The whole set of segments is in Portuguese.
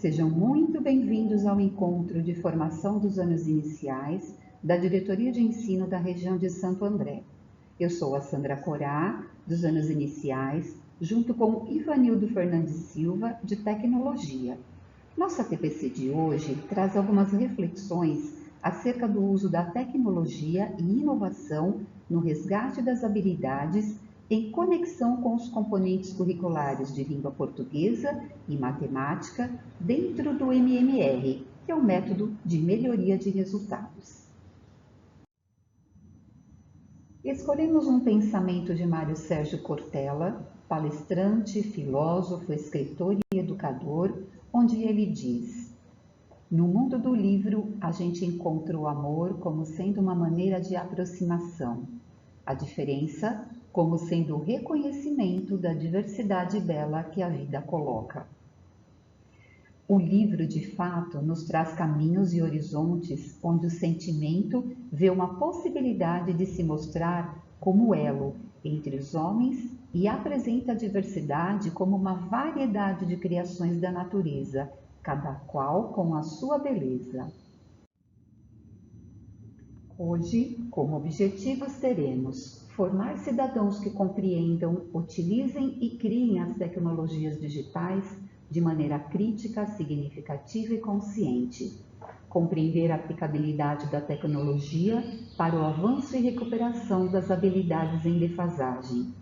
Sejam muito bem-vindos ao encontro de formação dos anos iniciais da Diretoria de Ensino da região de Santo André. Eu sou a Sandra Corá, dos anos iniciais, junto com Ivanildo Fernandes Silva, de Tecnologia. Nossa TPC de hoje traz algumas reflexões acerca do uso da tecnologia e inovação no resgate das habilidades em conexão com os componentes curriculares de língua portuguesa e matemática dentro do MMR, que é o método de melhoria de resultados. Escolhemos um pensamento de Mário Sérgio Cortella, palestrante, filósofo, escritor e educador, onde ele diz: no mundo do livro, a gente encontra o amor como sendo uma maneira de aproximação, a diferença como sendo o reconhecimento da diversidade bela que a vida coloca. O livro, de fato, nos traz caminhos e horizontes onde o sentimento vê uma possibilidade de se mostrar como elo entre os homens e apresenta a diversidade como uma variedade de criações da natureza, cada qual com a sua beleza. Hoje, como objetivos, teremos formar cidadãos que compreendam, utilizem e criem as tecnologias digitais de maneira crítica, significativa e consciente. Compreender a aplicabilidade da tecnologia para o avanço e recuperação das habilidades em defasagem.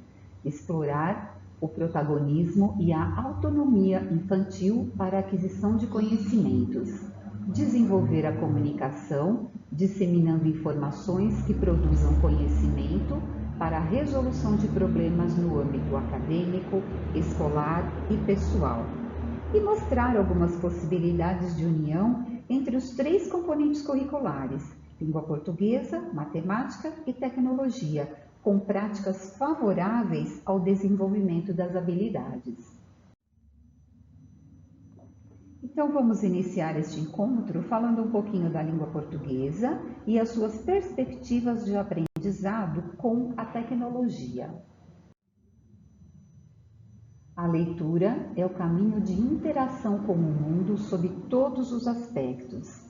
Explorar o protagonismo e a autonomia infantil para a aquisição de conhecimentos. Desenvolver a comunicação, disseminando informações que produzam conhecimento para a resolução de problemas no âmbito acadêmico, escolar e pessoal. E mostrar algumas possibilidades de união entre os três componentes curriculares, língua portuguesa, matemática e tecnologia, com práticas favoráveis ao desenvolvimento das habilidades. Então vamos iniciar este encontro falando um pouquinho da língua portuguesa e as suas perspectivas de aprendizado com a tecnologia. A leitura é o caminho de interação com o mundo sob todos os aspectos.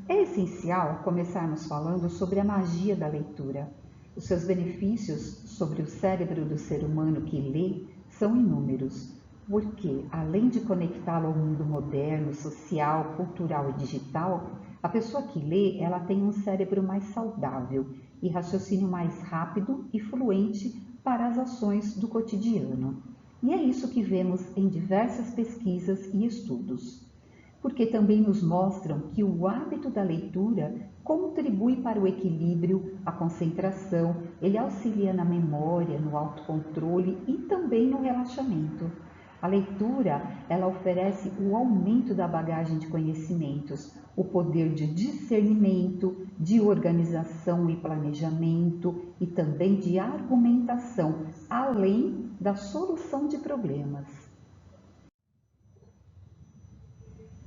É essencial começarmos falando sobre a magia da leitura. Os seus benefícios sobre o cérebro do ser humano que lê são inúmeros, porque, além de conectá-lo ao mundo moderno, social, cultural e digital, a pessoa que lê, ela tem um cérebro mais saudável e raciocínio mais rápido e fluente para as ações do cotidiano. E é isso que vemos em diversas pesquisas e estudos, porque também nos mostram que o hábito da leitura contribui para o equilíbrio, a concentração, ele auxilia na memória, no autocontrole e também no relaxamento. A leitura, ela oferece o aumento da bagagem de conhecimentos, o poder de discernimento, de organização e planejamento e também de argumentação, além da solução de problemas.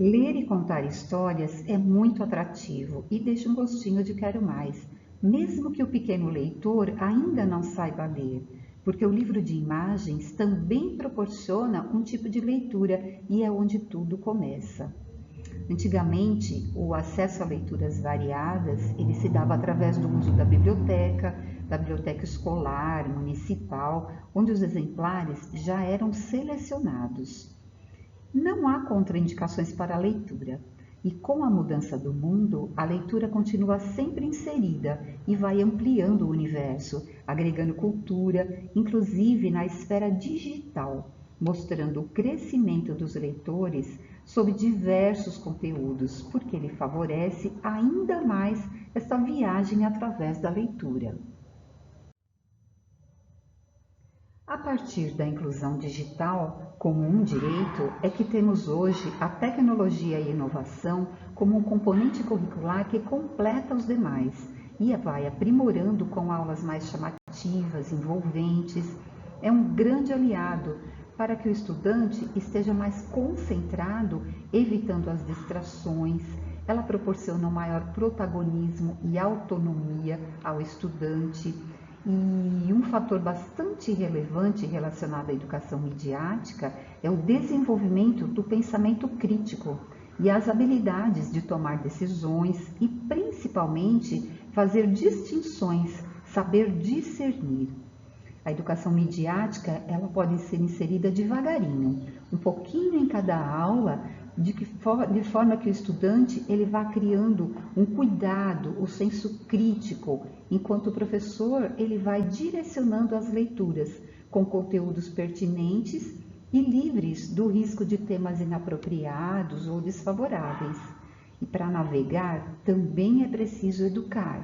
Ler e contar histórias é muito atrativo e deixa um gostinho de quero mais, mesmo que o pequeno leitor ainda não saiba ler, porque o livro de imagens também proporciona um tipo de leitura e é onde tudo começa. Antigamente, o acesso a leituras variadas, ele se dava através do uso da biblioteca escolar, municipal, onde os exemplares já eram selecionados. Não há contraindicações para a leitura, e com a mudança do mundo, a leitura continua sempre inserida e vai ampliando o universo, agregando cultura, inclusive na esfera digital, mostrando o crescimento dos leitores sobre diversos conteúdos, porque ele favorece ainda mais esta viagem através da leitura. A partir da inclusão digital como um direito, é que temos hoje a tecnologia e a inovação como um componente curricular que completa os demais e vai aprimorando com aulas mais chamativas, envolventes. É um grande aliado para que o estudante esteja mais concentrado, evitando as distrações. Ela proporciona um maior protagonismo e autonomia ao estudante. E um fator bastante relevante relacionado à educação midiática é o desenvolvimento do pensamento crítico e as habilidades de tomar decisões e, principalmente, fazer distinções, saber discernir. A educação midiática, ela pode ser inserida devagarinho, um pouquinho em cada aula, de forma que o estudante ele vá criando um cuidado, o senso crítico, enquanto o professor ele vai direcionando as leituras com conteúdos pertinentes e livres do risco de temas inapropriados ou desfavoráveis. E para navegar também é preciso educar.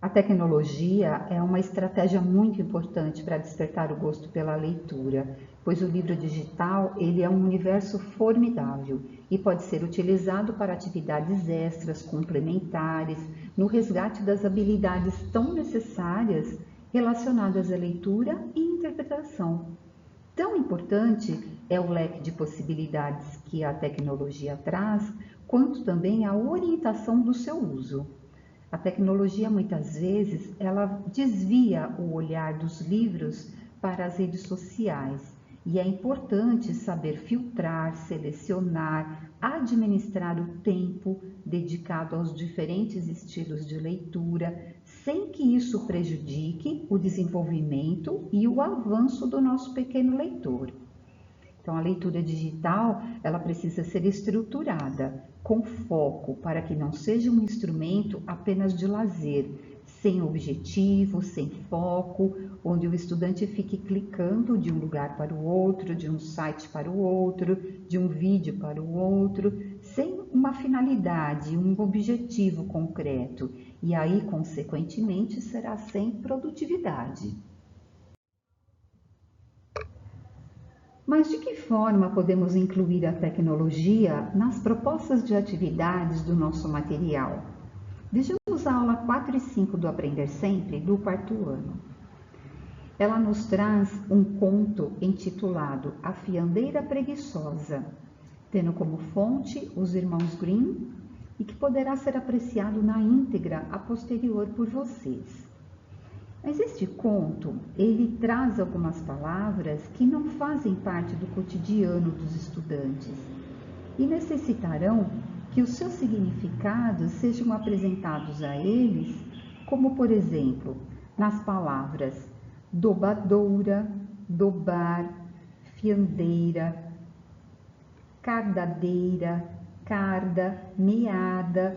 A tecnologia é uma estratégia muito importante para despertar o gosto pela leitura, pois o livro digital ele é um universo formidável e pode ser utilizado para atividades extras, complementares, no resgate das habilidades tão necessárias relacionadas à leitura e interpretação. Tão importante é o leque de possibilidades que a tecnologia traz, quanto também a orientação do seu uso. A tecnologia muitas vezes ela desvia o olhar dos livros para as redes sociais e é importante saber filtrar, selecionar, administrar o tempo dedicado aos diferentes estilos de leitura, sem que isso prejudique o desenvolvimento e o avanço do nosso pequeno leitor. Então, a leitura digital, ela precisa ser estruturada, com foco, para que não seja um instrumento apenas de lazer, sem objetivo, sem foco, onde o estudante fique clicando de um lugar para o outro, de um site para o outro, de um vídeo para o outro, sem uma finalidade, um objetivo concreto, e aí, consequentemente, será sem produtividade. Mas de que forma podemos incluir a tecnologia nas propostas de atividades do nosso material? Vejamos a aula 4 e 5 do Aprender Sempre, do quarto ano. Ela nos traz um conto intitulado A Fiandeira Preguiçosa, tendo como fonte os irmãos Grimm e que poderá ser apreciado na íntegra a posterior por vocês. Mas este conto, ele traz algumas palavras que não fazem parte do cotidiano dos estudantes e necessitarão que os seus significados sejam apresentados a eles, como por exemplo, nas palavras dobadoura, dobar, fiandeira, cardadeira, carda, meada.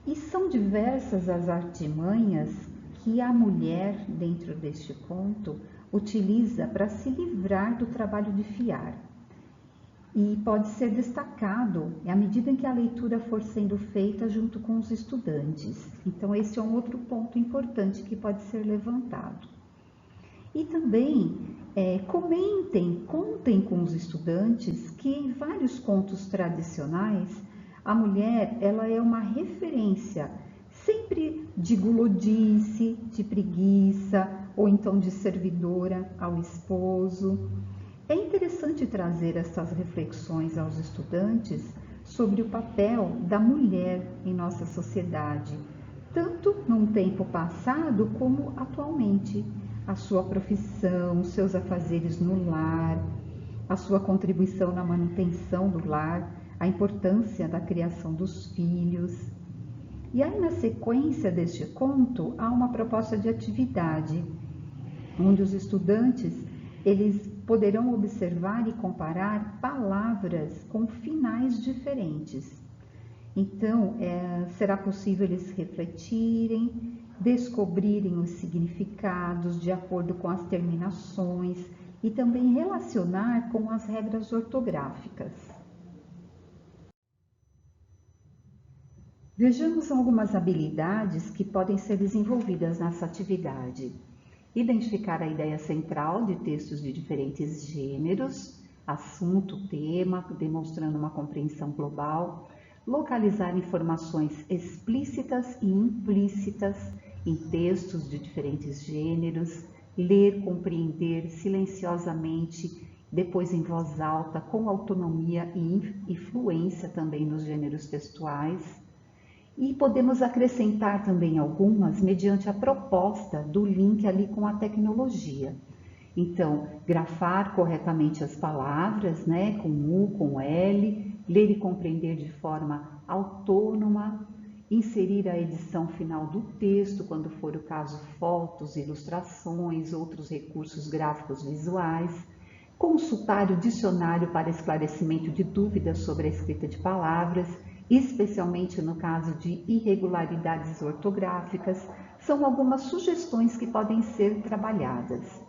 E são diversas as artimanhas que a mulher, dentro deste conto, utiliza para se livrar do trabalho de fiar. E pode ser destacado à medida em que a leitura for sendo feita junto com os estudantes. Então, esse é um outro ponto importante que pode ser levantado. E também contem com os estudantes que em vários contos tradicionais, a mulher ela é uma referência sempre de gulodice, de preguiça ou então de servidora ao esposo. É interessante trazer essas reflexões aos estudantes sobre o papel da mulher em nossa sociedade, tanto num tempo passado como atualmente. A sua profissão, seus afazeres no lar, a sua contribuição na manutenção do lar, a importância da criação dos filhos. E aí, na sequência deste conto, há uma proposta de atividade, onde os estudantes eles poderão observar e comparar palavras com finais diferentes. Então, será possível eles refletirem, descobrirem os significados de acordo com as terminações e também relacionar com as regras ortográficas. Vejamos algumas habilidades que podem ser desenvolvidas nessa atividade. Identificar a ideia central de textos de diferentes gêneros, assunto, tema, demonstrando uma compreensão global. Localizar informações explícitas e implícitas em textos de diferentes gêneros. Ler, compreender silenciosamente, depois em voz alta, com autonomia e influência também nos gêneros textuais. E podemos acrescentar também algumas mediante a proposta do link ali com a tecnologia. Então, grafar corretamente as palavras, né, com U, com L, ler e compreender de forma autônoma, inserir a edição final do texto, quando for o caso, fotos, ilustrações, outros recursos gráficos visuais, consultar o dicionário para esclarecimento de dúvidas sobre a escrita de palavras, especialmente no caso de irregularidades ortográficas, são algumas sugestões que podem ser trabalhadas.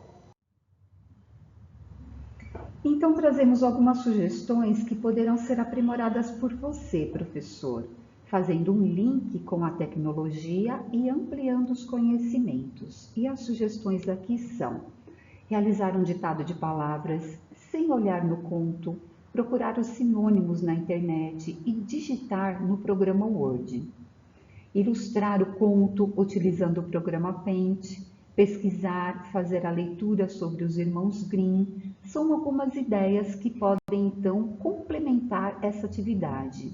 Então, trazemos algumas sugestões que poderão ser aprimoradas por você, professor, fazendo um link com a tecnologia e ampliando os conhecimentos. E as sugestões aqui são: realizar um ditado de palavras sem olhar no conto, procurar os sinônimos na internet e digitar no programa Word. Ilustrar o conto utilizando o programa Paint, pesquisar, fazer a leitura sobre os irmãos Grimm, são algumas ideias que podem então complementar essa atividade.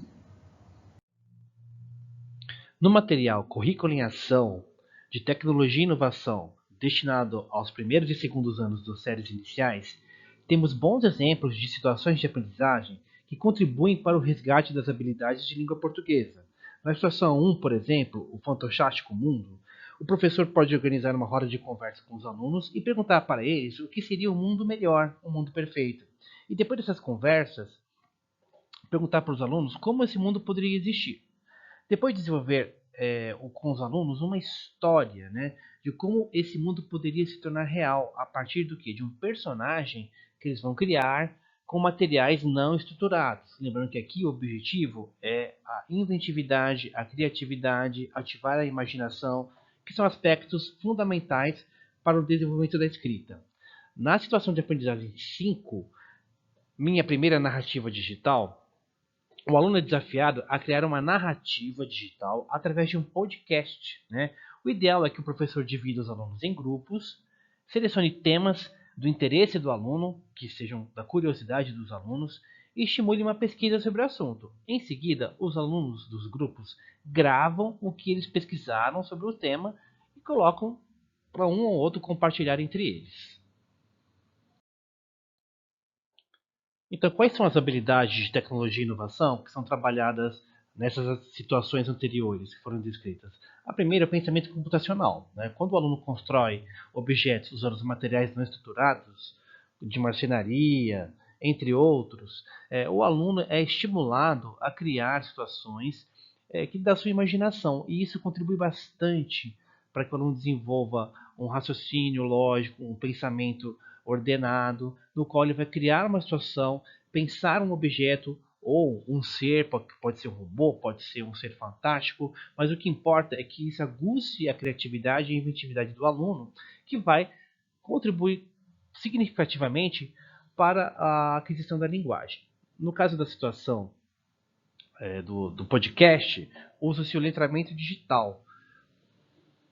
No material Currículo em Ação de Tecnologia e Inovação, destinado aos primeiros e segundos anos das séries iniciais, temos bons exemplos de situações de aprendizagem que contribuem para o resgate das habilidades de língua portuguesa. Na situação 1, por exemplo, o Fantástico Mundo, o professor pode organizar uma roda de conversa com os alunos e perguntar para eles o que seria um mundo melhor, um mundo perfeito. E depois dessas conversas, perguntar para os alunos como esse mundo poderia existir. Depois de desenvolver com os alunos uma história, né, de como esse mundo poderia se tornar real a partir do quê? De um personagem que eles vão criar com materiais não estruturados. Lembrando que aqui o objetivo é a inventividade, a criatividade, ativar a imaginação, que são aspectos fundamentais para o desenvolvimento da escrita. Na situação de aprendizagem 5, minha primeira narrativa digital, o aluno é desafiado a criar uma narrativa digital através de um podcast, né? O ideal é que o professor divida os alunos em grupos, selecione temas do interesse do aluno, que sejam da curiosidade dos alunos, e estimule uma pesquisa sobre o assunto. Em seguida, os alunos dos grupos gravam o que eles pesquisaram sobre o tema e colocam para um ou outro compartilhar entre eles. Então, quais são as habilidades de tecnologia e inovação que são trabalhadas nessas situações anteriores que foram descritas? A primeira é o pensamento computacional, né? Quando o aluno constrói objetos usando os materiais não estruturados, de marcenaria, entre outros, o aluno é estimulado a criar situações que da sua imaginação, e isso contribui bastante para que o aluno desenvolva um raciocínio lógico, um pensamento ordenado, no qual ele vai criar uma situação, pensar um objeto ou um ser, pode ser um robô, pode ser um ser fantástico, mas o que importa é que isso aguce a criatividade e a inventividade do aluno, que vai contribuir significativamente para a aquisição da linguagem. No caso da situação do podcast, usa-se o letramento digital.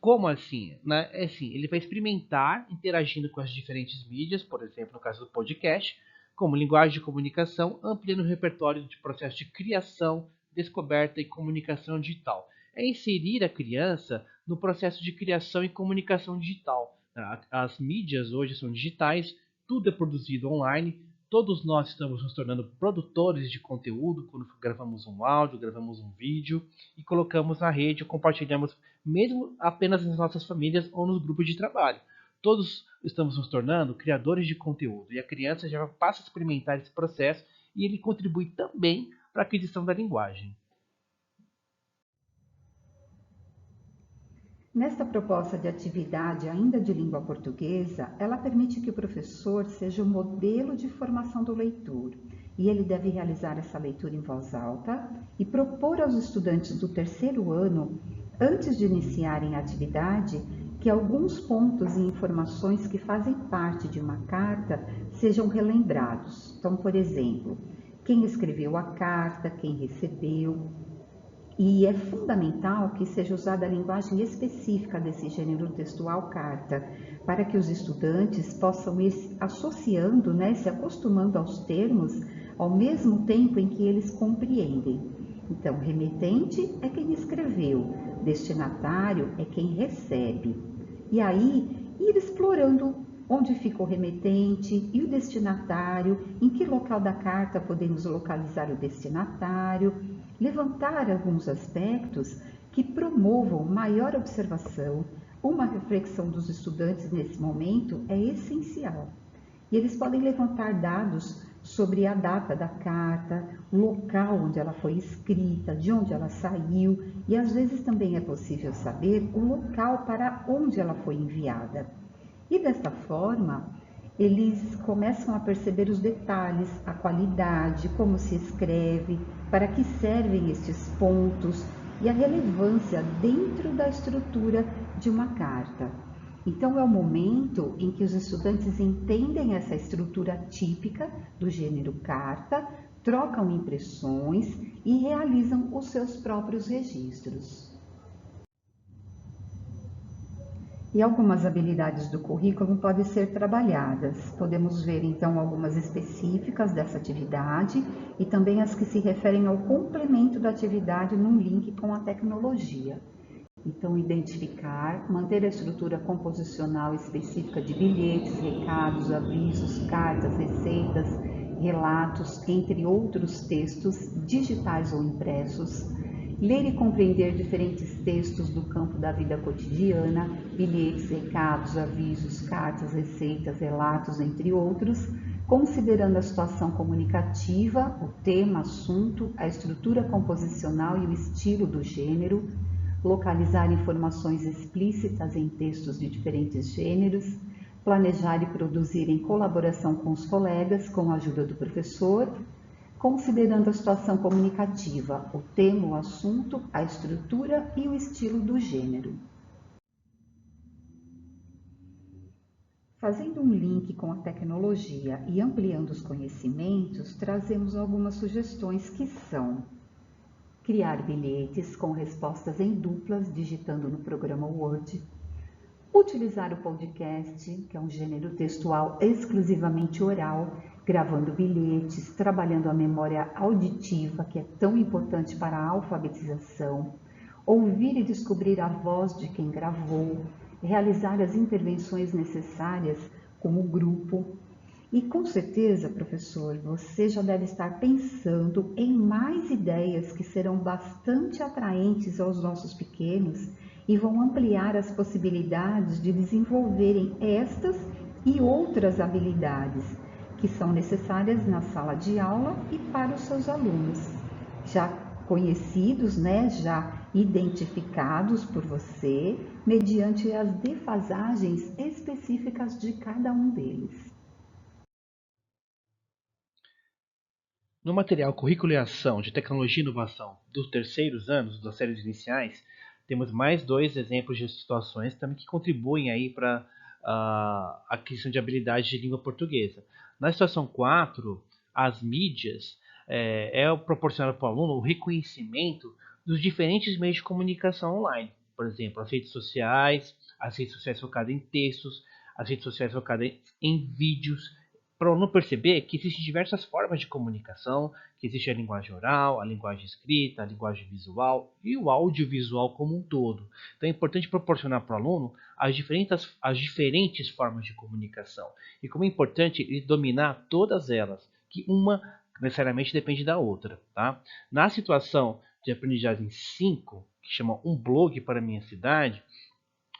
Como assim? Né? É assim, ele vai experimentar interagindo com as diferentes mídias, por exemplo, no caso do podcast, como linguagem de comunicação, ampliando o repertório de processo de criação, descoberta e comunicação digital. É inserir a criança no processo de criação e comunicação digital. As mídias hoje são digitais, tudo é produzido online, todos nós estamos nos tornando produtores de conteúdo quando gravamos um áudio, gravamos um vídeo e colocamos na rede, compartilhamos mesmo apenas nas nossas famílias ou nos grupos de trabalho. Todos estamos nos tornando criadores de conteúdo e a criança já passa a experimentar esse processo e ele contribui também para a aquisição da linguagem. Nesta proposta de atividade ainda de língua portuguesa, ela permite que o professor seja o modelo de formação do leitor, e ele deve realizar essa leitura em voz alta e propor aos estudantes do terceiro ano, antes de iniciarem a atividade, que alguns pontos e informações que fazem parte de uma carta sejam relembrados. Então, por exemplo, quem escreveu a carta, quem recebeu. E é fundamental que seja usada a linguagem específica desse gênero textual carta, para que os estudantes possam ir associando, se acostumando aos termos, ao mesmo tempo em que eles compreendem. Então, remetente é quem escreveu, destinatário é quem recebe. E aí, ir explorando onde fica o remetente e o destinatário, em que local da carta podemos localizar o destinatário, levantar alguns aspectos que promovam maior observação. Uma reflexão dos estudantes nesse momento é essencial. E eles podem levantar dados sobre a data da carta, o local onde ela foi escrita, de onde ela saiu, e às vezes também é possível saber o local para onde ela foi enviada. E desta forma, eles começam a perceber os detalhes, a qualidade, como se escreve, para que servem estes pontos e a relevância dentro da estrutura de uma carta. Então, é o momento em que os estudantes entendem essa estrutura típica do gênero carta, trocam impressões e realizam os seus próprios registros. E algumas habilidades do currículo podem ser trabalhadas. Podemos ver então algumas específicas dessa atividade e também as que se referem ao complemento da atividade num link com a tecnologia. Então, identificar, manter a estrutura composicional específica de bilhetes, recados, avisos, cartas, receitas, relatos, entre outros textos, digitais ou impressos. Ler e compreender diferentes textos do campo da vida cotidiana, bilhetes, recados, avisos, cartas, receitas, relatos, entre outros, considerando a situação comunicativa, o tema, assunto, a estrutura composicional e o estilo do gênero, localizar informações explícitas em textos de diferentes gêneros, planejar e produzir em colaboração com os colegas, com a ajuda do professor, considerando a situação comunicativa, o tema, o assunto, a estrutura e o estilo do gênero. Fazendo um link com a tecnologia e ampliando os conhecimentos, trazemos algumas sugestões que são: criar bilhetes com respostas em duplas, digitando no programa Word. Utilizar o podcast, que é um gênero textual exclusivamente oral, gravando bilhetes, trabalhando a memória auditiva, que é tão importante para a alfabetização. Ouvir e descobrir a voz de quem gravou. Realizar as intervenções necessárias como grupo. E com certeza, professor, você já deve estar pensando em mais ideias que serão bastante atraentes aos nossos pequenos e vão ampliar as possibilidades de desenvolverem estas e outras habilidades que são necessárias na sala de aula e para os seus alunos, já conhecidos, né, já identificados por você, mediante as defasagens específicas de cada um deles. No material Currículo e Ação de Tecnologia e Inovação dos terceiros anos das séries iniciais, temos mais dois exemplos de situações também que contribuem aí para a aquisição de habilidades de língua portuguesa. Na situação 4, as mídias proporcionado para o aluno o reconhecimento dos diferentes meios de comunicação online. Por exemplo, as redes sociais focadas em textos, as redes sociais focadas em vídeos, para o aluno perceber que existem diversas formas de comunicação, que existe a linguagem oral, a linguagem escrita, a linguagem visual e o audiovisual como um todo. Então é importante proporcionar para o aluno as diferentes formas de comunicação. E como é importante ele dominar todas elas, que uma necessariamente depende da outra. Tá? Na situação de aprendizagem 5, que chama Um Blog para a Minha Cidade,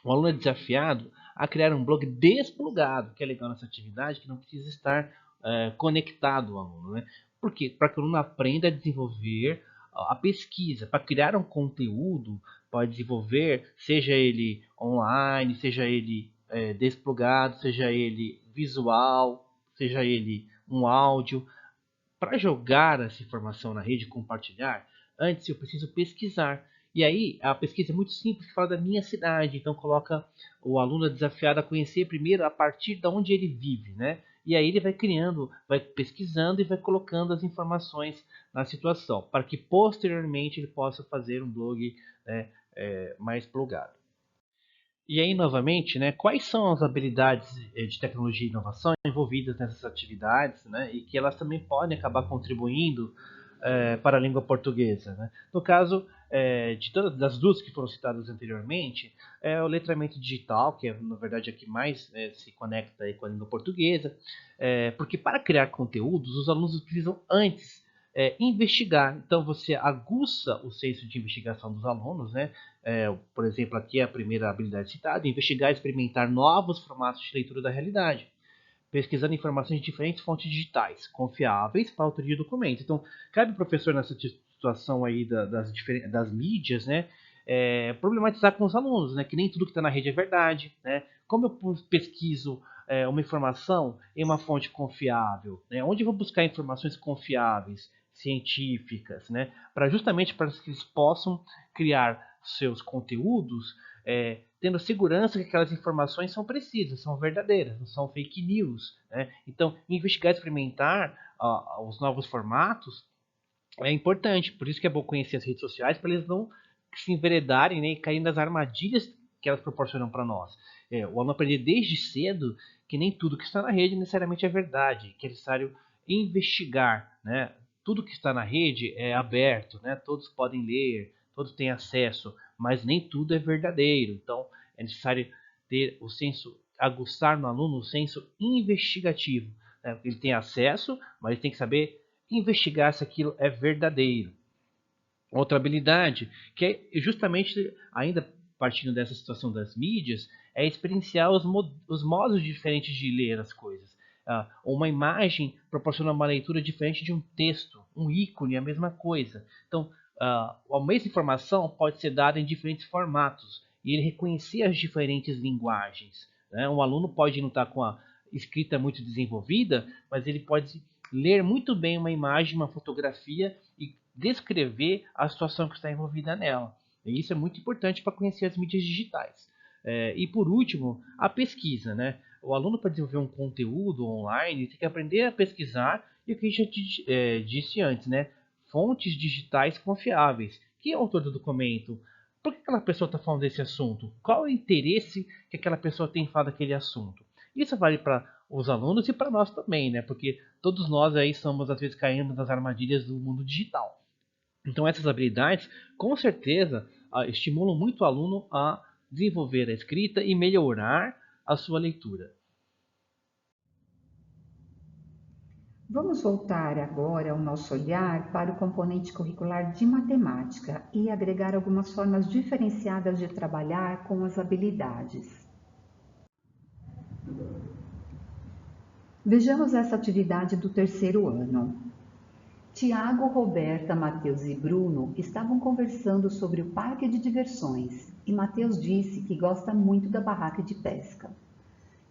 o aluno é desafiado a criar um blog desplugado, que é legal nessa atividade, que não precisa estar conectado ao aluno. Né? Por quê? Para que o aluno aprenda a desenvolver a pesquisa. Para criar um conteúdo, pode desenvolver, seja ele online, seja ele desplugado, seja ele visual, seja ele um áudio. Para jogar essa informação na rede e compartilhar, antes eu preciso pesquisar. E aí a pesquisa é muito simples, que fala da minha cidade. Então coloca o aluno desafiado a conhecer primeiro a partir de onde ele vive, né? E aí ele vai criando, vai pesquisando e vai colocando as informações na situação, para que posteriormente ele possa fazer um blog, né, mais plugado. E aí, novamente, né, quais são as habilidades de tecnologia e inovação envolvidas nessas atividades, né, e que elas também podem acabar contribuindo para a língua portuguesa, né? No caso, de todas das duas que foram citadas anteriormente, é o letramento digital, que é, na verdade, a que mais se conecta aí com a língua portuguesa, porque para criar conteúdos, os alunos precisam antes investigar. Então, você aguça o senso de investigação dos alunos, né? Por exemplo, aqui é a primeira habilidade citada: investigar e experimentar novos formatos de leitura da realidade, pesquisando informações de diferentes fontes digitais, confiáveis para a autoria de documentos. Então, cabe ao professor nessa situação aí das mídias, né, problematizar com os alunos, né, que nem tudo que está na rede é verdade, né? Como eu pesquiso uma informação em uma fonte confiável, né? Onde eu vou buscar informações confiáveis, científicas, né? Justamente para que eles possam criar seus conteúdos tendo segurança que aquelas informações são precisas, são verdadeiras, não são fake news, né? Então, investigar e experimentar os novos formatos é importante. Por isso que é bom conhecer as redes sociais, para eles não se enveredarem, né, e caírem nas armadilhas que elas proporcionam para nós. O aluno aprender desde cedo que nem tudo que está na rede necessariamente é verdade, que é necessário investigar, né? Tudo que está na rede é aberto, né? Todos podem ler, todos têm acesso, mas nem tudo é verdadeiro. Então, é necessário ter o senso, aguçar no aluno o senso investigativo, né? Ele tem acesso, mas ele tem que saber investigar se aquilo é verdadeiro. Outra habilidade, que é justamente, ainda partindo dessa situação das mídias, é experienciar os modos diferentes de ler as coisas. Uma imagem proporciona uma leitura diferente de um texto, um ícone, a mesma coisa. Então, a mesma informação pode ser dada em diferentes formatos e ele reconhecer as diferentes linguagens, né? Um aluno pode não estar com a escrita muito desenvolvida, mas ele pode ler muito bem uma imagem, uma fotografia e descrever a situação que está envolvida nela. E isso é muito importante para conhecer as mídias digitais. E por último, a pesquisa, né? O aluno, para desenvolver um conteúdo online, tem que aprender a pesquisar, e o que a gente disse antes, né? Fontes digitais confiáveis. Quem é o autor do documento? Por que aquela pessoa está falando desse assunto? Qual é o interesse que aquela pessoa tem em falar daquele assunto? Isso vale para os alunos e para nós também, né? Porque todos nós aí somos, às vezes, caímos nas armadilhas do mundo digital. Então, essas habilidades, com certeza, estimulam muito o aluno a desenvolver a escrita e melhorar a sua leitura. Vamos voltar agora o nosso olhar para o componente curricular de matemática e agregar algumas formas diferenciadas de trabalhar com as habilidades. Vejamos essa atividade do terceiro ano. Tiago, Roberta, Matheus e Bruno estavam conversando sobre o parque de diversões e Matheus disse que gosta muito da barraca de pesca.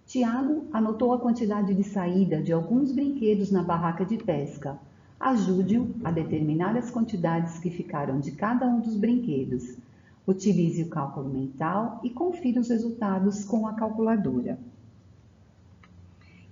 Tiago anotou a quantidade de saída de alguns brinquedos na barraca de pesca. Ajude-o a determinar as quantidades que ficaram de cada um dos brinquedos. Utilize o cálculo mental e confira os resultados com a calculadora.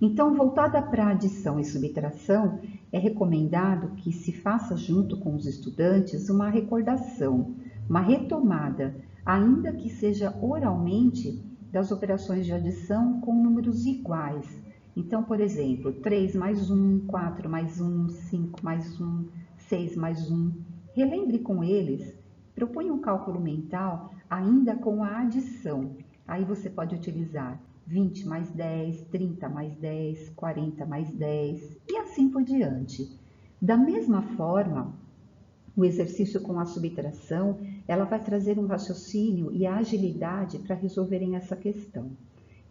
Então, voltada para a adição e subtração, é recomendado que se faça junto com os estudantes uma recordação, uma retomada, ainda que seja oralmente, das operações de adição com números iguais. Então, por exemplo, 3 mais 1, 4 mais 1, 5 mais 1, 6 mais 1. Relembre com eles, proponha um cálculo mental ainda com a adição. Aí você pode utilizar 20 mais 10, 30 mais 10, 40 mais 10 e assim por diante. Da mesma forma, o exercício com a subtração, ela vai trazer um raciocínio e a agilidade para resolverem essa questão.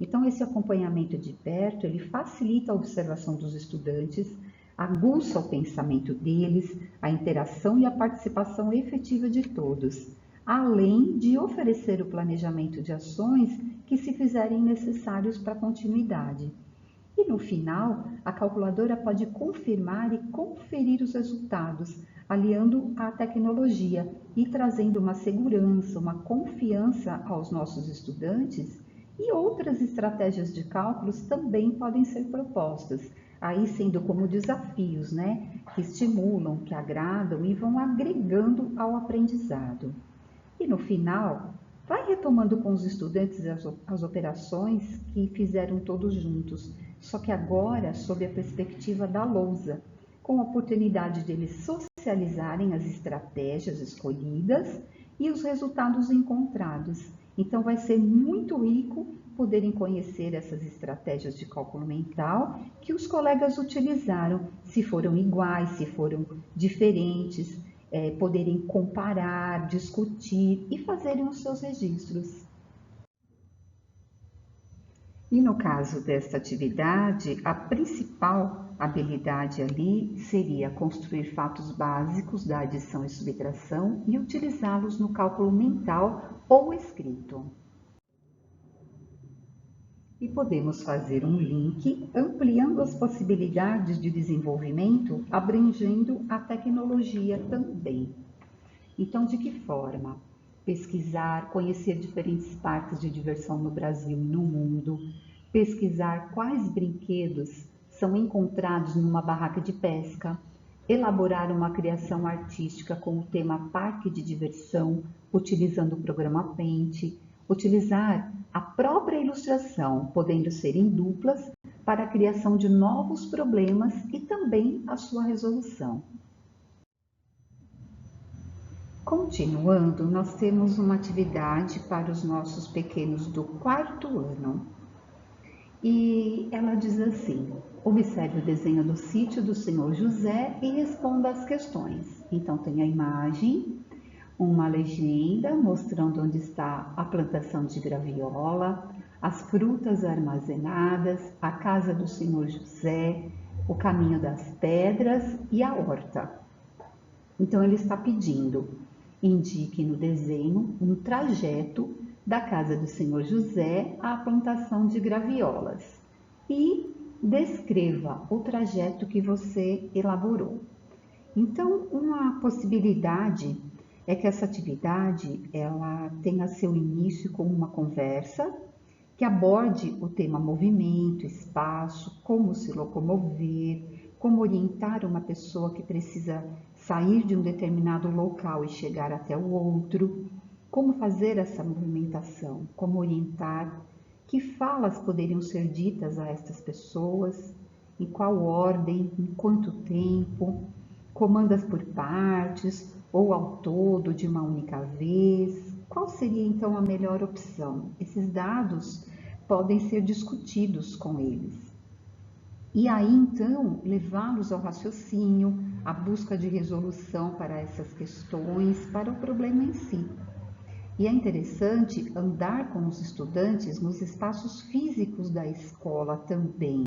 Então, esse acompanhamento de perto, ele facilita a observação dos estudantes, aguça o pensamento deles, a interação e a participação efetiva de todos, além de oferecer o planejamento de ações que se fizerem necessários para a continuidade. E no final, a calculadora pode confirmar e conferir os resultados, aliando a tecnologia e trazendo uma segurança, uma confiança aos nossos estudantes. E outras estratégias de cálculos também podem ser propostas, aí sendo como desafios, né? Que estimulam, que agradam e vão agregando ao aprendizado. E no final, vai retomando com os estudantes as operações que fizeram todos juntos, só que agora sob a perspectiva da lousa, com a oportunidade de eles potencializarem as estratégias escolhidas e os resultados encontrados. Então, vai ser muito rico poderem conhecer essas estratégias de cálculo mental que os colegas utilizaram, se foram iguais, se foram diferentes, poderem comparar, discutir e fazerem os seus registros. E no caso desta atividade, a principal habilidade ali seria construir fatos básicos da adição e subtração e utilizá-los no cálculo mental ou escrito. E podemos fazer um link ampliando as possibilidades de desenvolvimento, abrangendo a tecnologia também. Então, de que forma? Pesquisar, conhecer diferentes parques de diversão no Brasil e no mundo, pesquisar quais brinquedos são encontrados numa barraca de pesca, elaborar uma criação artística com o tema parque de diversão, utilizando o programa Paint, utilizar a própria ilustração, podendo ser em duplas, para a criação de novos problemas e também a sua resolução. Continuando, nós temos uma atividade para os nossos pequenos do 4º ano. E ela diz assim: observe o desenho do sítio do Senhor José e responda às questões. Então tem a imagem, uma legenda mostrando onde está a plantação de graviola, as frutas armazenadas, a casa do Senhor José, o caminho das pedras e a horta. Então ele está pedindo: indique no desenho um trajeto da casa do Senhor José à plantação de graviolas e descreva o trajeto que você elaborou. Então, uma possibilidade é que essa atividade ela tenha seu início com uma conversa que aborde o tema movimento, espaço, como se locomover, como orientar uma pessoa que precisa sair de um determinado local e chegar até o outro, como fazer essa movimentação, como orientar, que falas poderiam ser ditas a estas pessoas, em qual ordem, em quanto tempo, comandas por partes ou ao todo de uma única vez. Qual seria então a melhor opção? Esses dados podem ser discutidos com eles. E aí então levá-los ao raciocínio, à busca de resolução para essas questões, para o problema em si. E é interessante andar com os estudantes nos espaços físicos da escola também,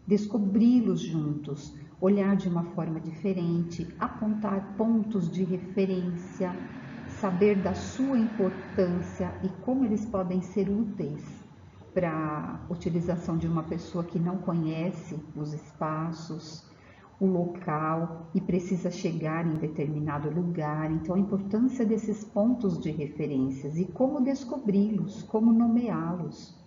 descobri-los juntos, olhar de uma forma diferente, apontar pontos de referência, saber da sua importância e como eles podem ser úteis para a utilização de uma pessoa que não conhece os espaços, o local e precisa chegar em determinado lugar. Então, a importância desses pontos de referências e como descobri-los, como nomeá-los.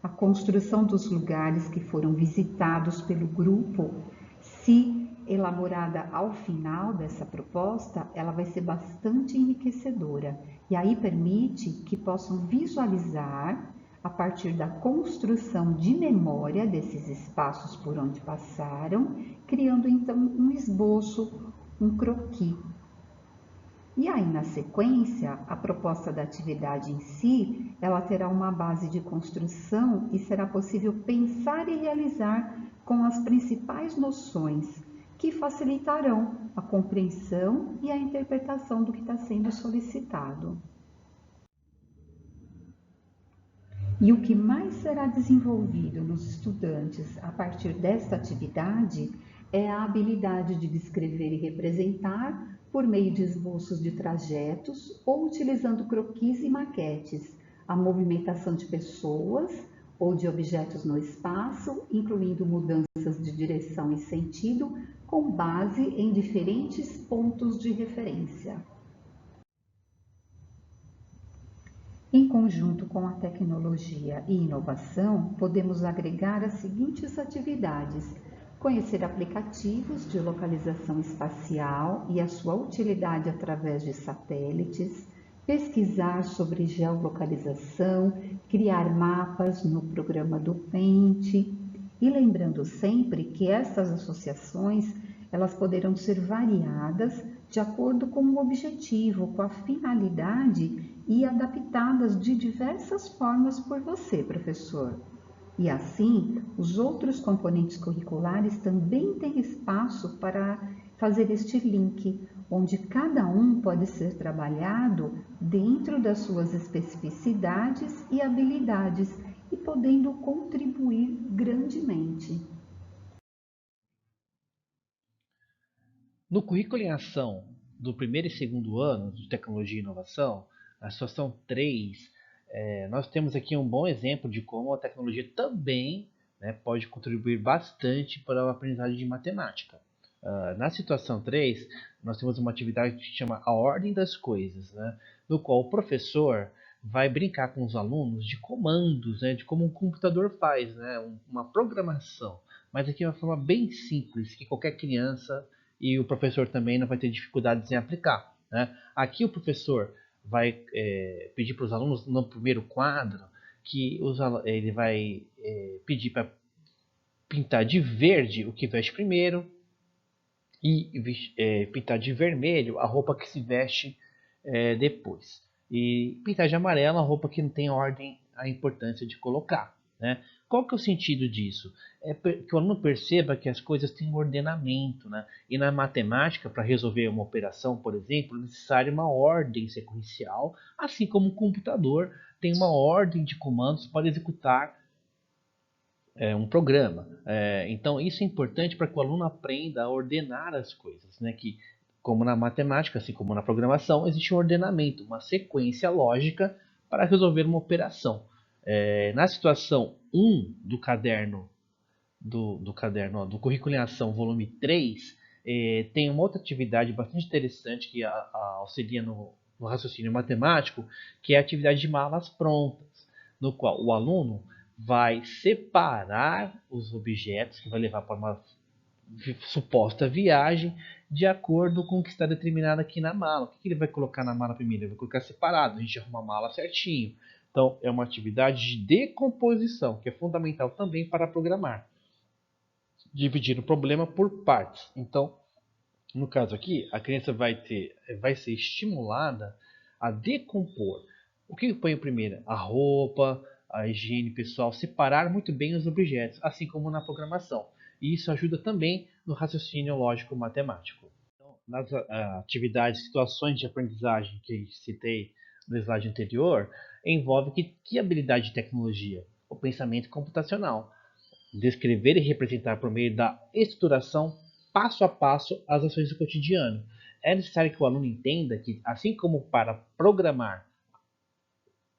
A construção dos lugares que foram visitados pelo grupo, se elaborada ao final dessa proposta, ela vai ser bastante enriquecedora e aí permite que possam visualizar a partir da construção de memória desses espaços por onde passaram, criando então um esboço, um croquis. E aí, na sequência, a proposta da atividade em si, ela terá uma base de construção e será possível pensar e realizar com as principais noções que facilitarão a compreensão e a interpretação do que está sendo solicitado. E o que mais será desenvolvido nos estudantes a partir desta atividade é a habilidade de descrever e representar por meio de esboços de trajetos ou utilizando croquis e maquetes, a movimentação de pessoas ou de objetos no espaço, incluindo mudanças de direção e sentido com base em diferentes pontos de referência. Em conjunto com a tecnologia e inovação, podemos agregar as seguintes atividades: conhecer aplicativos de localização espacial e a sua utilidade através de satélites, pesquisar sobre geolocalização, criar mapas no programa do Paint. E lembrando sempre que estas associações, Elas poderão ser variadas de acordo com o objetivo, com a finalidade e adaptadas de diversas formas por você, professor. E assim, os outros componentes curriculares também têm espaço para fazer este link, onde cada um pode ser trabalhado dentro das suas especificidades e habilidades e podendo contribuir grandemente. No currículo em ação do primeiro e segundo ano de Tecnologia e Inovação, na situação 3, nós temos aqui um bom exemplo de como a tecnologia também, né, pode contribuir bastante para a aprendizagem de matemática. Na situação 3, nós temos uma atividade que se chama a ordem das coisas, né, no qual o professor vai brincar com os alunos de comandos, né, de como um computador faz, né, uma programação, mas aqui é uma forma bem simples que qualquer criança e o professor também não vai ter dificuldades em aplicar, né? Aqui o professor vai pedir para os alunos no primeiro quadro que ele vai pedir para pintar de verde o que veste primeiro e pintar de vermelho a roupa que se veste depois. E pintar de amarelo a roupa que não tem ordem a importância de colocar, né? Qual que é o sentido disso? É que o aluno perceba que as coisas têm um ordenamento, né? E na matemática, para resolver uma operação, por exemplo, é necessária uma ordem sequencial, assim como o computador tem uma ordem de comandos para executar um programa. Então, isso é importante para que o aluno aprenda a ordenar as coisas, né? Que, como na matemática, assim como na programação, existe um ordenamento, uma sequência lógica para resolver uma operação. Na situação 1 do caderno do currículo em ação, volume 3, tem uma outra atividade bastante interessante que auxilia no raciocínio matemático, que é a atividade de malas prontas, no qual o aluno vai separar os objetos que vai levar para uma suposta viagem de acordo com o que está determinado aqui na mala. O que ele vai colocar na mala primeiro? Ele vai colocar separado, a gente arruma a mala certinho. Então, é uma atividade de decomposição, que é fundamental também para programar. Dividir o problema por partes. Então, no caso aqui, a criança vai ser estimulada a decompor. O que põe primeiro? A roupa, a higiene pessoal, separar muito bem os objetos, assim como na programação. E isso ajuda também no raciocínio lógico matemático. Então, nas atividades, situações de aprendizagem que citei no slide anterior, envolve que habilidade de tecnologia? O pensamento computacional. Descrever e representar por meio da estruturação passo a passo as ações do cotidiano. É necessário que o aluno entenda que, assim como para programar,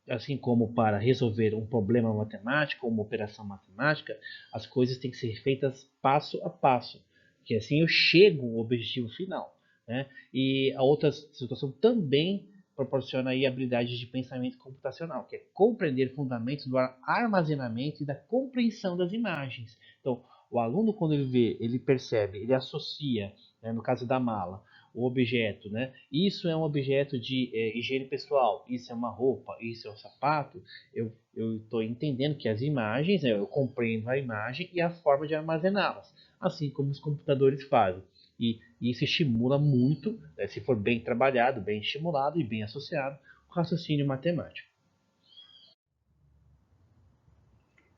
assim como para resolver um problema matemático ou uma operação matemática, as coisas têm que ser feitas passo a passo, que assim eu chego ao objetivo final, né? E a outra situação também proporciona aí habilidades de pensamento computacional, que é compreender fundamentos do armazenamento e da compreensão das imagens. Então, o aluno, quando ele vê, ele percebe, ele associa, né, no caso da mala, o objeto, né? Isso é um objeto de higiene pessoal, isso é uma roupa, isso é um sapato. Eu estou entendendo que as imagens, né, eu compreendo a imagem e a forma de armazená-las, assim como os computadores fazem. E isso estimula muito, né, se for bem trabalhado, bem estimulado e bem associado, o raciocínio matemático.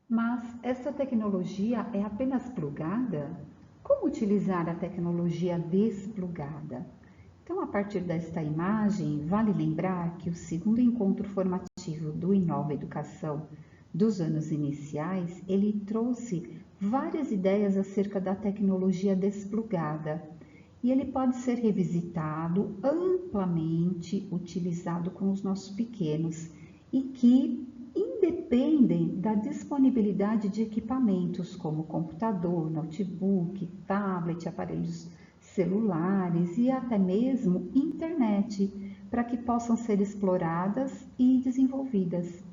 Mas essa tecnologia é apenas plugada? Como utilizar a tecnologia desplugada? Então, a partir desta imagem, vale lembrar que o segundo encontro formativo do Inova Educação dos anos iniciais, ele trouxe várias ideias acerca da tecnologia desplugada e ele pode ser revisitado, amplamente utilizado com os nossos pequenos e que independem da disponibilidade de equipamentos como computador, notebook, tablet, aparelhos celulares e até mesmo internet, para que possam ser exploradas e desenvolvidas.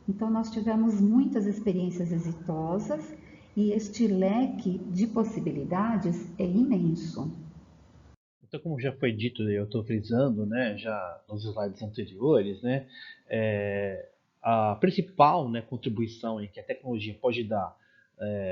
Então, nós tivemos muitas experiências exitosas e este leque de possibilidades é imenso. Então, como já foi dito, eu estou frisando, né, já nos slides anteriores, né, a principal, né, contribuição que a tecnologia pode dar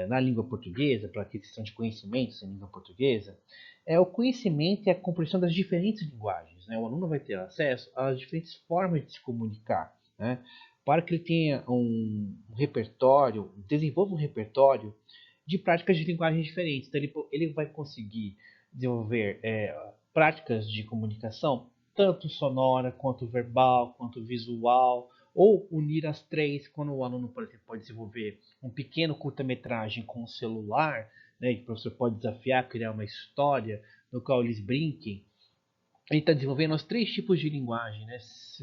na língua portuguesa, para aquisição de conhecimentos em língua portuguesa, é o conhecimento e a compreensão das diferentes linguagens. Né? O aluno vai ter acesso às diferentes formas de se comunicar, né? Para que ele tenha um repertório, desenvolva um repertório de práticas de linguagem diferentes. Então, ele vai conseguir desenvolver práticas de comunicação, tanto sonora, quanto verbal, quanto visual, ou unir as três, quando o aluno, por exemplo, pode desenvolver um pequeno curta-metragem com o celular, né, que o professor pode desafiar, criar uma história no qual eles brinquem. Ele está desenvolvendo os três tipos de linguagem, né,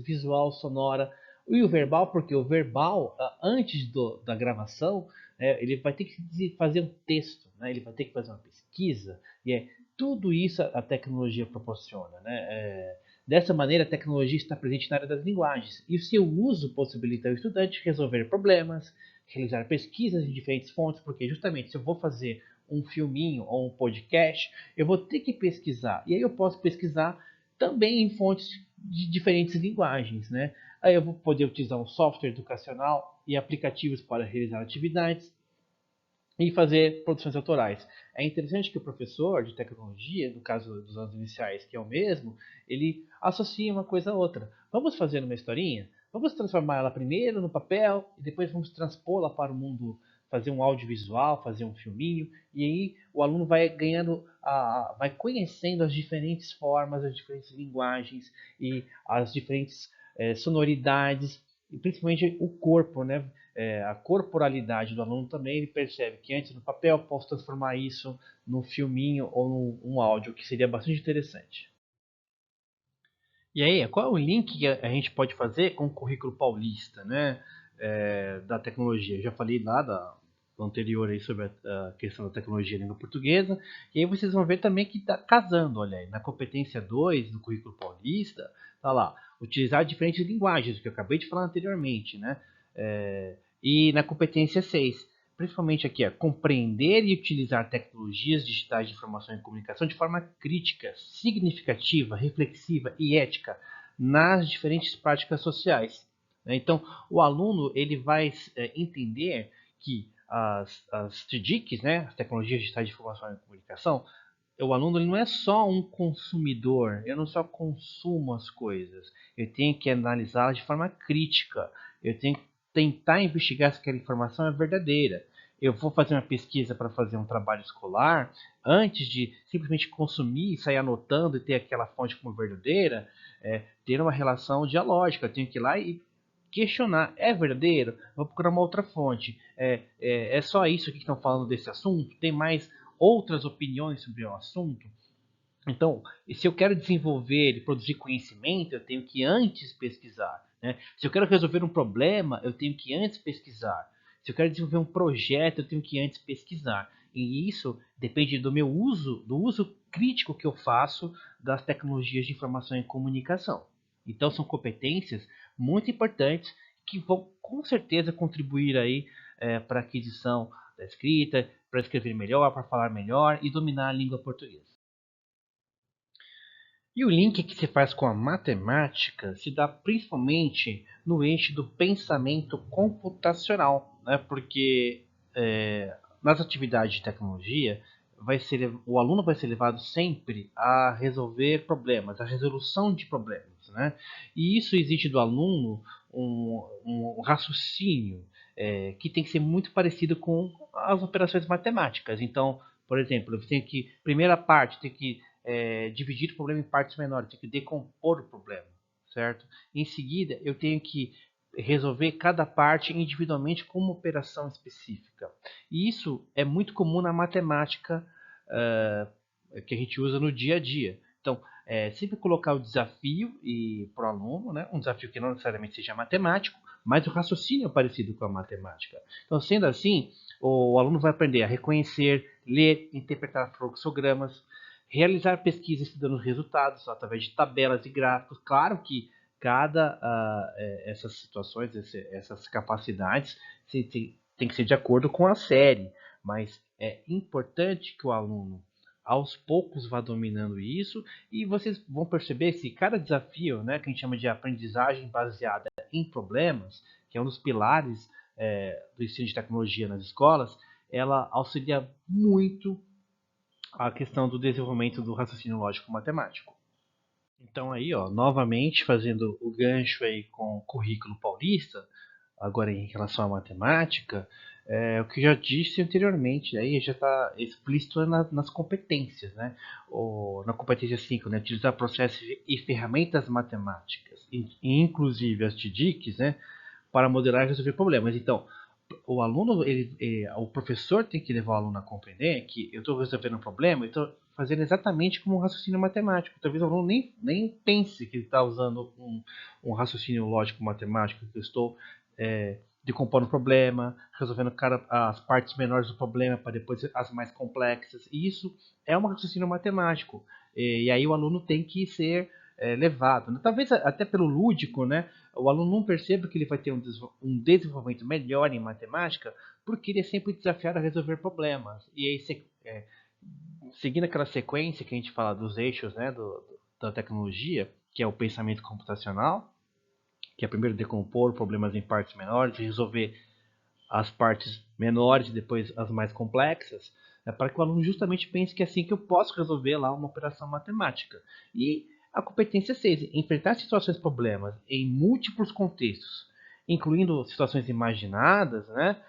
visual, sonora e o verbal, porque o verbal, antes da gravação, ele vai ter que fazer um texto, né, ele vai ter que fazer uma pesquisa, e tudo isso a tecnologia proporciona. Né? Dessa maneira, a tecnologia está presente na área das linguagens, e o seu uso possibilita ao estudante resolver problemas, realizar pesquisas em diferentes fontes, porque justamente se eu vou fazer um filminho ou um podcast, eu vou ter que pesquisar, e aí eu posso pesquisar também em fontes de diferentes linguagens. Né? Aí eu vou poder utilizar um software educacional e aplicativos para realizar atividades e fazer produções autorais. É interessante que o professor de tecnologia, no caso dos anos iniciais, que é o mesmo, ele associa uma coisa a outra. Vamos fazer uma historinha? Vamos transformar ela primeiro no papel e depois vamos transpô-la para o mundo, fazer um audiovisual, fazer um filminho, e aí o aluno vai ganhando, vai conhecendo as diferentes formas, as diferentes linguagens e as diferentes sonoridades, e principalmente o corpo, né? A corporalidade do aluno também, ele percebe que antes no papel eu posso transformar isso num filminho ou num áudio, que seria bastante interessante. E aí, qual é o link que a gente pode fazer com o currículo paulista, né, da tecnologia? Eu já falei lá do anterior aí sobre a questão da tecnologia na língua portuguesa, e aí vocês vão ver também que está casando, olha aí, na competência 2 do currículo paulista, tá lá, utilizar diferentes linguagens, que eu acabei de falar anteriormente, né, e na competência 6, principalmente aqui, compreender e utilizar tecnologias digitais de informação e comunicação de forma crítica, significativa, reflexiva e ética nas diferentes práticas sociais. Então, o aluno ele vai entender que as TDICs, né, as tecnologias digitais de informação e comunicação, o aluno ele não é só um consumidor, eu não só consumo as coisas, eu tenho que analisá-las de forma crítica, eu tenho que tentar investigar se aquela informação é verdadeira. Eu vou fazer uma pesquisa para fazer um trabalho escolar, antes de simplesmente consumir, sair anotando e ter aquela fonte como verdadeira, ter uma relação dialógica. Eu tenho que ir lá e questionar, é verdadeiro? Vou procurar uma outra fonte. É só isso que estão falando desse assunto? Tem mais outras opiniões sobre o assunto? Então, se eu quero desenvolver e produzir conhecimento, eu tenho que antes pesquisar. Né? Se eu quero resolver um problema, eu tenho que antes pesquisar. Se eu quero desenvolver um projeto, eu tenho que antes pesquisar. E isso depende do meu uso, do uso crítico que eu faço das tecnologias de informação e comunicação. Então, são competências muito importantes que vão com certeza contribuir aí para a aquisição da escrita, para escrever melhor, para falar melhor e dominar a língua portuguesa. E o link que se faz com a matemática se dá principalmente no eixo do pensamento computacional, né? Porque nas atividades de tecnologia, o aluno vai ser levado sempre a resolver problemas, a resolução de problemas. Né? E isso exige do aluno um raciocínio que tem que ser muito parecido com as operações matemáticas. Então, por exemplo, eu tenho que, primeira parte, tem que dividir o problema em partes menores, tenho que decompor o problema, certo? Em seguida, eu tenho que resolver cada parte individualmente com uma operação específica. E isso é muito comum na matemática que a gente usa no dia a dia. Então, sempre colocar o desafio para o aluno, né? Um desafio que não necessariamente seja matemático, mas o raciocínio é parecido com a matemática. Então, sendo assim, o aluno vai aprender a reconhecer, ler, interpretar fluxogramas, realizar pesquisas estudando resultados através de tabelas e gráficos. Claro que cada essas situações, essas capacidades tem que ser de acordo com a série, mas é importante que o aluno aos poucos vá dominando isso, e vocês vão perceber se cada desafio, né, que a gente chama de aprendizagem baseada em problemas, que é um dos pilares do ensino de tecnologia nas escolas, ela auxilia muito a questão do desenvolvimento do raciocínio lógico matemático. Então aí, ó, novamente fazendo o gancho aí com o currículo paulista, agora em relação à matemática, o que eu já disse anteriormente, aí já está explícito nas competências, né? Na competência 5, né? Utilizar processos e ferramentas matemáticas, inclusive as TDICs, né? Para modelar e resolver problemas. Então, o aluno, o professor tem que levar o aluno a compreender que eu estou resolvendo um problema, eu estou fazendo exatamente como um raciocínio matemático. Talvez o aluno nem pense que ele está usando um raciocínio lógico matemático, que eu estou decompondo o problema, resolvendo as partes menores do problema para depois as mais complexas. E isso é um raciocínio matemático. E aí o aluno tem que ser levado, né? Talvez até pelo lúdico, né? O aluno não percebe que ele vai ter um desenvolvimento melhor em matemática porque ele é sempre desafiado a resolver problemas. E aí, seguindo aquela sequência que a gente fala dos eixos, né, da tecnologia, que é o pensamento computacional, que é primeiro decompor problemas em partes menores e resolver as partes menores e depois as mais complexas, para que o aluno justamente pense que é assim que eu posso resolver lá uma operação matemática. E a competência 6, enfrentar situações problemas em múltiplos contextos, incluindo situações imaginadas, né?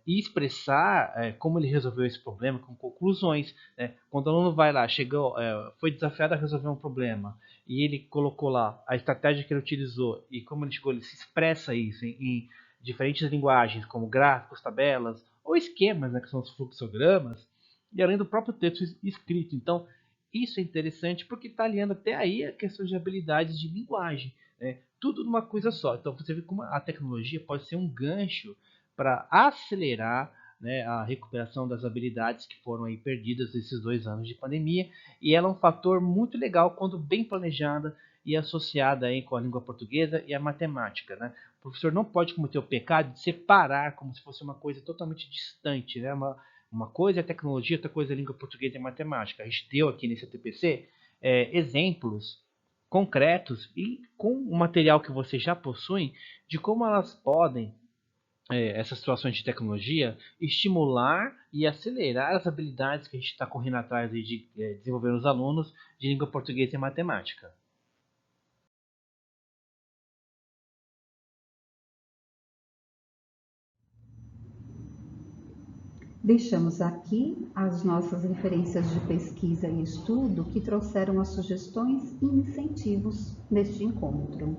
E expressar como ele resolveu esse problema com conclusões. Né? Quando o aluno vai lá, foi desafiado a resolver um problema e ele colocou lá a estratégia que ele utilizou e como ele chegou, ele se expressa isso em diferentes linguagens, como gráficos, tabelas ou esquemas, né, que são os fluxogramas, e além do próprio texto escrito. Então, isso é interessante porque está alinhando até aí a questão de habilidades de linguagem, né? Tudo numa coisa só. Então, você vê como a tecnologia pode ser um gancho para acelerar, né, a recuperação das habilidades que foram aí perdidas nesses 2 anos de pandemia, e ela é um fator muito legal quando bem planejada e associada aí com a língua portuguesa e a matemática, né? O professor não pode cometer o pecado de separar como se fosse uma coisa totalmente distante, né? Uma coisa é tecnologia, outra coisa é língua portuguesa e matemática. A gente deu aqui nesse TPC exemplos concretos e com o material que vocês já possuem de como elas podem, essas situações de tecnologia, estimular e acelerar as habilidades que a gente está correndo atrás de desenvolver nos alunos de língua portuguesa e matemática. Deixamos aqui as nossas referências de pesquisa e estudo que trouxeram as sugestões e incentivos neste encontro.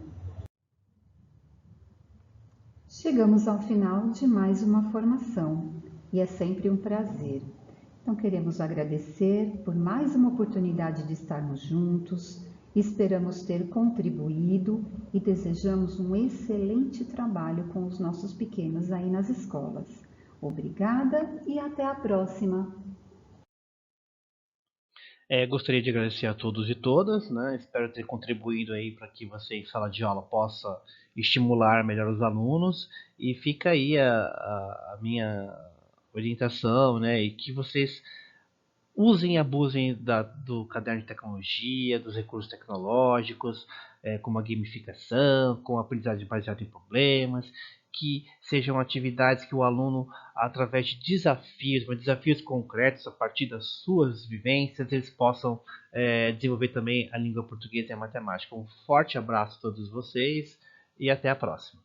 Chegamos ao final de mais uma formação e é sempre um prazer. Então, queremos agradecer por mais uma oportunidade de estarmos juntos, esperamos ter contribuído e desejamos um excelente trabalho com os nossos pequenos aí nas escolas. Obrigada e até a próxima! Gostaria de agradecer a todos e todas, né? Espero ter contribuído aí para que você, em sala de aula, possa estimular melhor os alunos. E fica aí a minha orientação, né? E que vocês usem e abusem do caderno de tecnologia, dos recursos tecnológicos, como a gamificação, com a aprendizagem baseada em problemas, que sejam atividades que o aluno, através de desafios, mas desafios concretos, a partir das suas vivências, eles possam desenvolver também a língua portuguesa e a matemática. Um forte abraço a todos vocês e até a próxima.